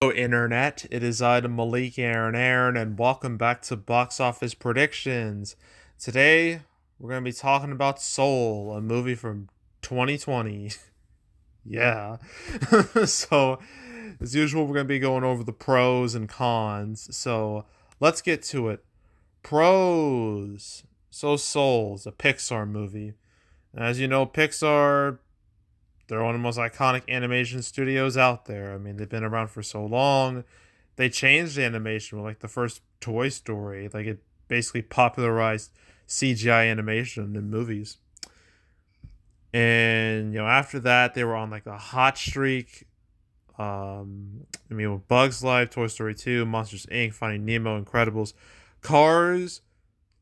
Hello, Internet. It is I, the Malik Aaron, and welcome back to Box Office Predictions. Today, we're going to be talking about Soul, a movie from 2020. Yeah. So, as usual, we're going to be going over the pros and cons. So, let's get to it. Pros. So, Soul's a Pixar movie. As you know, Pixar, they're one of the most iconic animation studios out there. I mean, they've been around for so long. They changed the animation with like the first Toy Story. Like it basically popularized CGI animation in movies. And after that, they were on like a hot streak. With Bugs Life, Toy Story 2, Monsters Inc., Finding Nemo, Incredibles, Cars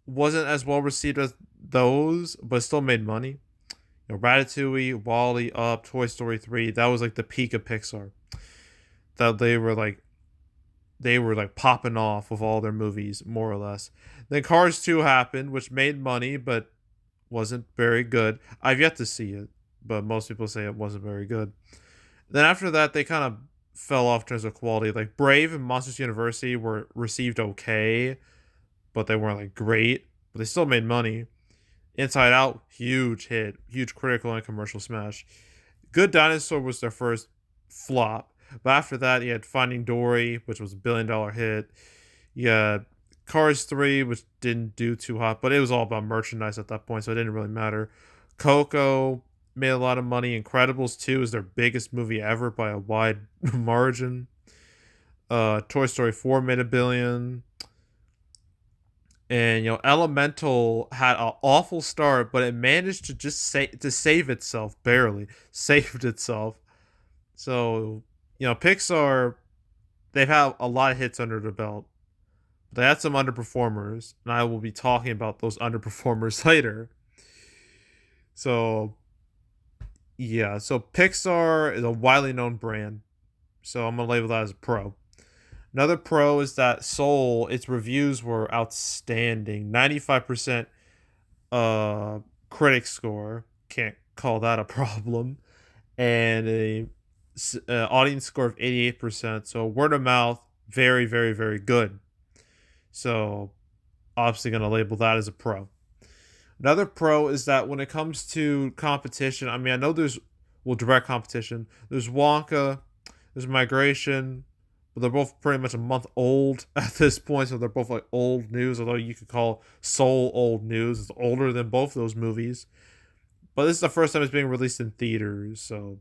wasn't as well received as those, but still made money. Ratatouille, Wall-E, Up, Toy Story 3, that was like the peak of Pixar. That they were like popping off with all their movies, more or less. Then Cars 2 happened, which made money but wasn't very good. I've yet to see it, but most people say it wasn't very good. Then after that, they kind of fell off in terms of quality. Like Brave and Monsters University were received okay, but they weren't like great. But they still made money. Inside Out, huge hit, huge critical and commercial smash. Good Dinosaur was their first flop, but after that, you had Finding Dory, which was a $1 billion hit. You had Cars 3, which didn't do too hot, but it was all about merchandise at that point, so it didn't really matter. Coco made a lot of money. Incredibles 2 is their biggest movie ever by a wide margin. Toy Story 4 made $1 billion. And Elemental had an awful start, but it managed to just save itself, barely saved itself. So Pixar, they've had a lot of hits under the belt. They had some underperformers, and I will be talking about those underperformers later. So yeah, so Pixar is a widely known brand, so I'm gonna label that as a pro. Another pro is that Soul, its reviews were outstanding. 95% critic score. Can't call that a problem. And a audience score of 88%. So word of mouth, very, very, very good. So obviously going to label that as a pro. Another pro is that when it comes to competition, I mean, I know there's, well, direct competition. There's Wonka, there's Migration, but they're both pretty much a month old at this point, so they're both like old news. Although you could call Soul old news, it's older than both those movies. But this is the first time it's being released in theaters, so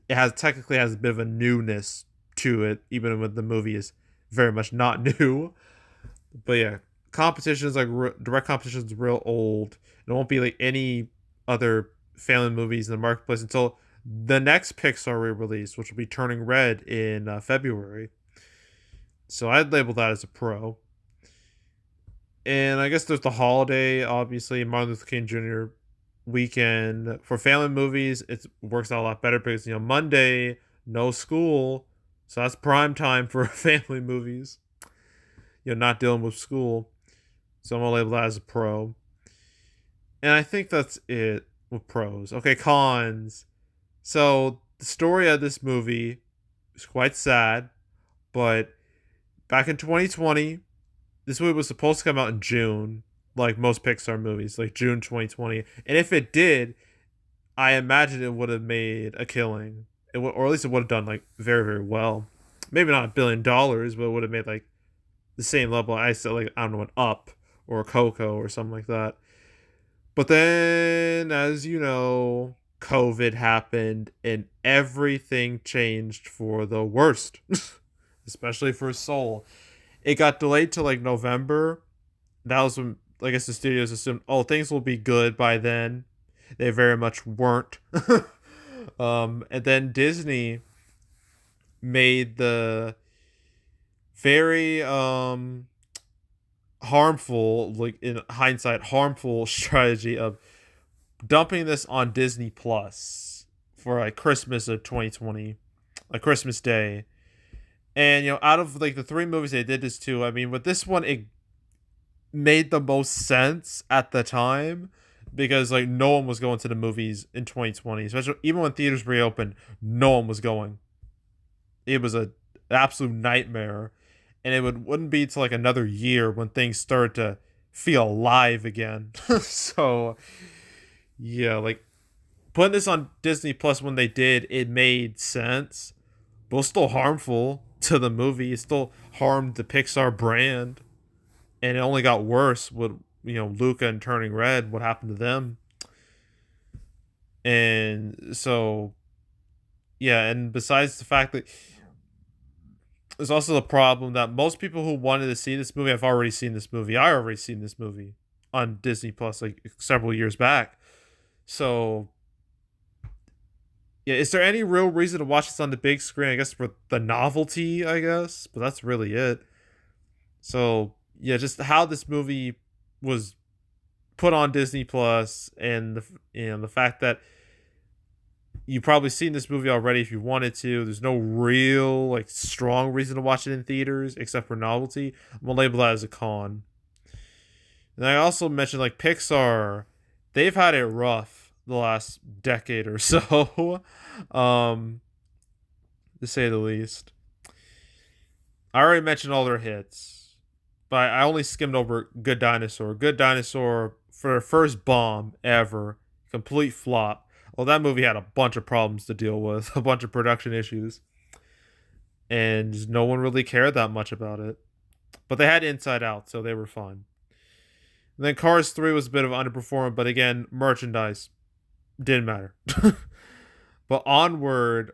it has technically has a bit of a newness to it, even when the movie is very much not new. But yeah, competition is like direct competition is real old. It won't be like any other family movies in the marketplace until the next Pixar re-release, which will be Turning Red in February. So I'd label that as a pro. And I guess there's the holiday, obviously, Martin Luther King Jr. weekend. For family movies, it works out a lot better because, Monday, no school. So that's prime time for family movies. Not dealing with school. So I'm going to label that as a pro. And I think that's it with pros. Okay, cons. So the story of this movie is quite sad, but back in 2020, this movie was supposed to come out in June, like most Pixar movies, like June 2020. And if it did, I imagine it would have made a killing. Or at least it would have done like very, very well. Maybe not $1 billion, but it would have made like the same level. I said like, I don't know, an Up or Coco or something like that. But then, as you know, COVID happened and everything changed for the worst, especially for Soul. It got delayed to like November. That was when I guess the studios assumed, oh, things will be good by then. They very much weren't. And then Disney made the very harmful, like in hindsight, harmful strategy of dumping this on Disney Plus for like Christmas of 2020, like Christmas Day. And out of like the three movies they did this to, I mean, with this one, it made the most sense at the time because like no one was going to the movies in 2020, especially even when theaters reopened. No one was going. It was a an absolute nightmare. And wouldn't be till like another year when things start to feel alive again. So yeah, like putting this on Disney Plus when they did, it made sense, but it was still harmful to the movie. It still harmed the Pixar brand, and it only got worse with Luca and Turning Red. What happened to them? And so yeah, and besides the fact that there's also the problem that most people who wanted to see this movie have already seen this movie. I already seen this movie on Disney Plus like several years back. So yeah, is there any real reason to watch this on the big screen? I guess for the novelty, I guess, but that's really it. So yeah, just how this movie was put on Disney Plus, and the fact that you've probably seen this movie already if you wanted to. There's no real like strong reason to watch it in theaters except for novelty. I'm gonna label that as a con. And I also mentioned like Pixar, they've had it rough the last decade or so, um, to say the least. I already mentioned all their hits, but I only skimmed over Good Dinosaur. Good Dinosaur, for their first bomb ever, complete flop. Well, that movie had a bunch of problems to deal with, a bunch of production issues, and no one really cared that much about it. But they had Inside Out, so they were fine. And then Cars 3 was a bit of underperforming, but again, merchandise didn't matter. But Onward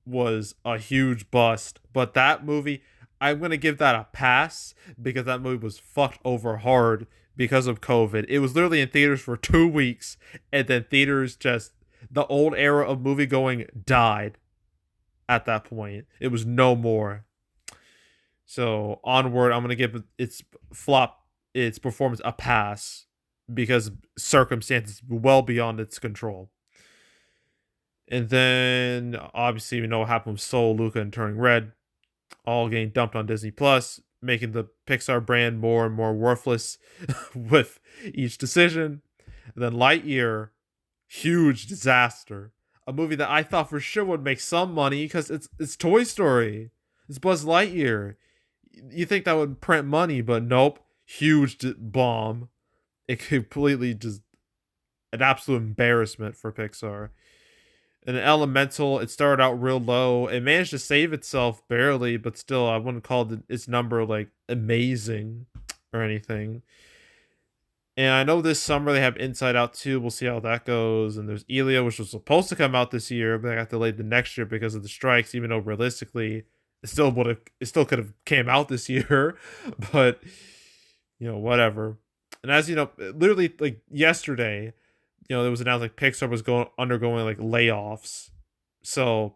was a huge bust. But that movie, I'm going to give that a pass because that movie was fucked over hard because of COVID. It was literally in theaters for 2 weeks, and then theaters just, the old era of movie going died at that point. It was no more. So Onward, I'm going to give its performance a pass because circumstances well beyond its control. And then obviously we know what happened with Soul, Luca, and Turning Red, all getting dumped on Disney Plus, making the Pixar brand more and more worthless with each decision. And then Lightyear, huge disaster. A movie that I thought for sure would make some money because it's Toy Story. It's Buzz Lightyear. You think that would print money, but nope. Huge bomb. It completely just an absolute embarrassment for Pixar. And Elemental, it started out real low. It managed to save itself barely, but still, I wouldn't call its number like amazing or anything. And I know this summer they have Inside Out 2. We'll see how that goes. And there's Elia, which was supposed to come out this year, but it got delayed the next year because of the strikes, even though realistically it still could have came out this year. But whatever. And as you know, literally like yesterday, it was announced like Pixar was undergoing like layoffs. So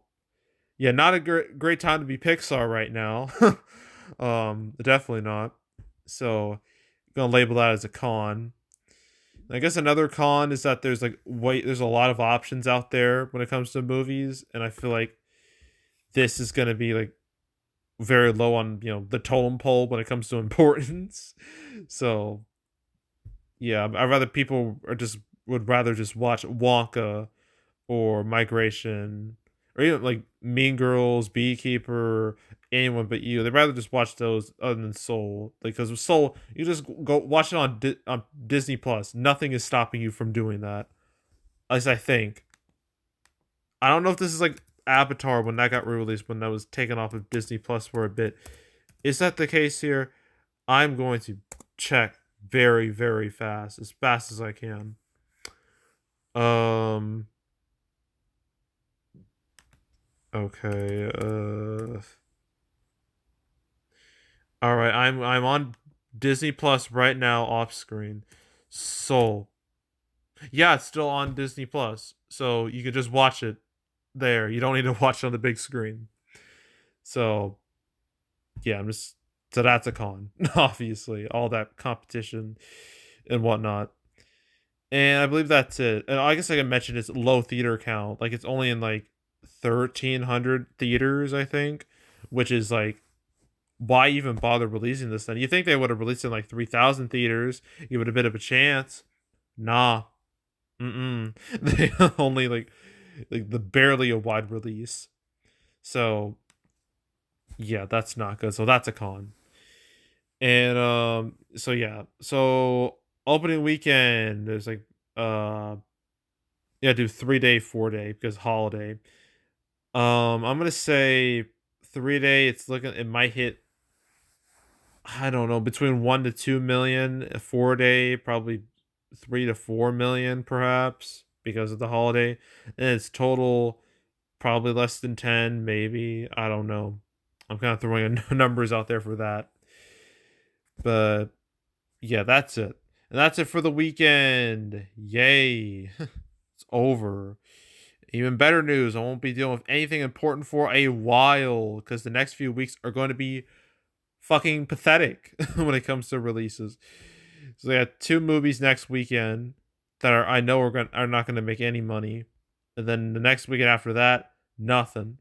yeah, not a great time to be Pixar right now. Definitely not. So gonna label that as a con. I guess another con is that there's a lot of options out there when it comes to movies, and I feel like this is gonna be like very low on the totem pole when it comes to importance. So yeah, I'd rather people would rather just watch Wonka or Migration or even like Mean Girls, Beekeeper, Anyone But You. They'd rather just watch those other than Soul, because with Soul you just go watch it on Disney Plus. Nothing is stopping you from doing that. At least I think. I don't know if this is like Avatar when that got re-released, when that was taken off of Disney Plus for a bit. Is that the case here? I'm going to check very, very fast as I can. Okay. All right. I'm on Disney Plus right now, off screen. Soul. Yeah, it's still on Disney Plus, so you can just watch it there. You don't need to watch it on the big screen. So yeah, so that's a con. Obviously, all that competition and whatnot. And I believe that's it. And I guess I can mention its low theater count. Like it's only in like 1,300 theaters, I think, which is like, why even bother releasing this then? You think they would have released it in like 3,000 theaters, give it a bit of a chance. Nah. They only like the barely a wide release. So Yeah, that's not good. So that's a con. And so yeah. So opening weekend there's like uh yeah, do 3-day, 4-day because holiday. I'm gonna say 3-day, it's looking it might hit I don't know, between 1 to 2 million. A 4-day, probably 3 to 4 million perhaps because of the holiday. And it's total probably less than 10, maybe. I don't know. I'm kind of throwing numbers out there for that. But yeah, that's it. And that's it for the weekend. Yay. It's over. Even better news, I won't be dealing with anything important for a while because the next few weeks are going to be fucking pathetic when it comes to releases. So they got two movies next weekend that are I know are not going to make any money, and then the next weekend after that, nothing.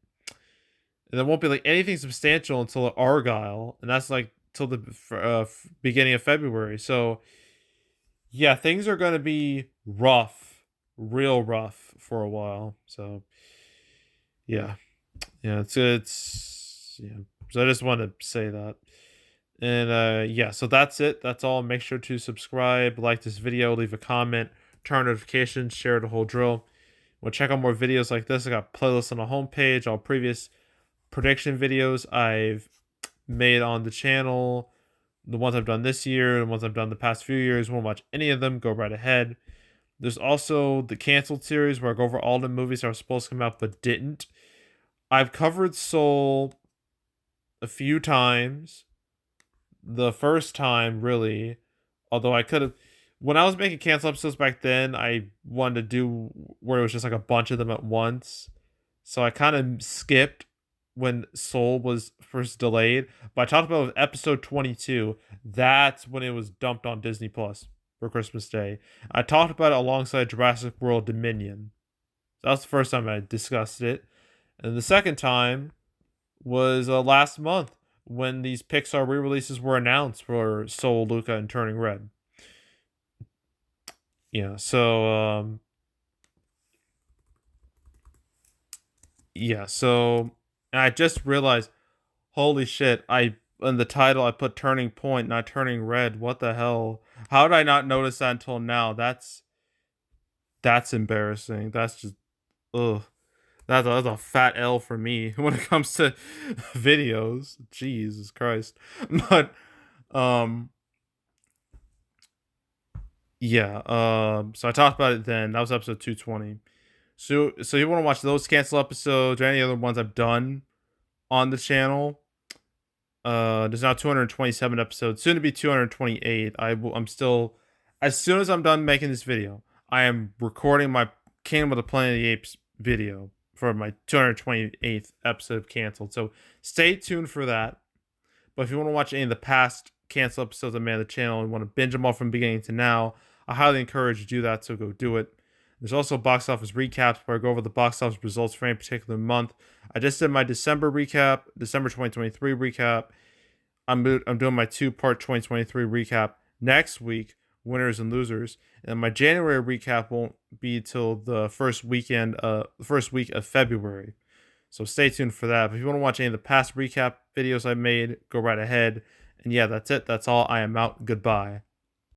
And there won't be like anything substantial until Argyle, and that's like till the beginning of February. So yeah, things are going to be rough, real rough for a while. So yeah, yeah, it's yeah. So I just wanted to say that. And yeah, so that's it. That's all. Make sure to subscribe, like this video, leave a comment, turn on notifications, share the whole drill. We'll check out more videos like this. I got playlists on the homepage, all previous prediction videos I've made on the channel, the ones I've done this year, the ones I've done the past few years. Want to watch any of them, go right ahead. There's also the canceled series where I go over all the movies that were supposed to come out but didn't. I've covered Soul a few times. The first time, really, although I could have, when I was making cancel episodes back then, I wanted to do where it was just like a bunch of them at once. So I kind of skipped when Soul was first delayed. But I talked about with episode 22. That's when it was dumped on Disney Plus for Christmas Day. I talked about it alongside Jurassic World Dominion. So that was the first time I discussed it. And the second time was last month when these Pixar re-releases were announced for Soul, Luca, and Turning Red. Yeah, so yeah, so I just realized, holy shit, I in the title I put Turning Point, not Turning Red. What the hell? How did I not notice that until now? That's embarrassing. That's just ugh. That's a fat L for me when it comes to videos. Jesus Christ. But um yeah, so I talked about it then. That was episode 220. So you want to watch those cancel episodes or any other ones I've done on the channel? There's now 227 episodes, soon to be 228. I'm still, as soon as I'm done making this video, I am recording my Kingdom of the Planet of the Apes video for my 228th episode of Canceled. So stay tuned for that. But if you want to watch any of the past cancel episodes I made on the channel and want to binge them all from beginning to now, I highly encourage you to do that, so go do it. There's also box office recaps where I go over the box office results for any particular month. I just did my December recap, December 2023 recap. I'm doing my two-part 2023 recap next week, winners and losers. And my January recap won't be till the first week of February. So stay tuned for that. But if you want to watch any of the past recap videos I made, go right ahead. And yeah, that's it. That's all. I am out. Goodbye.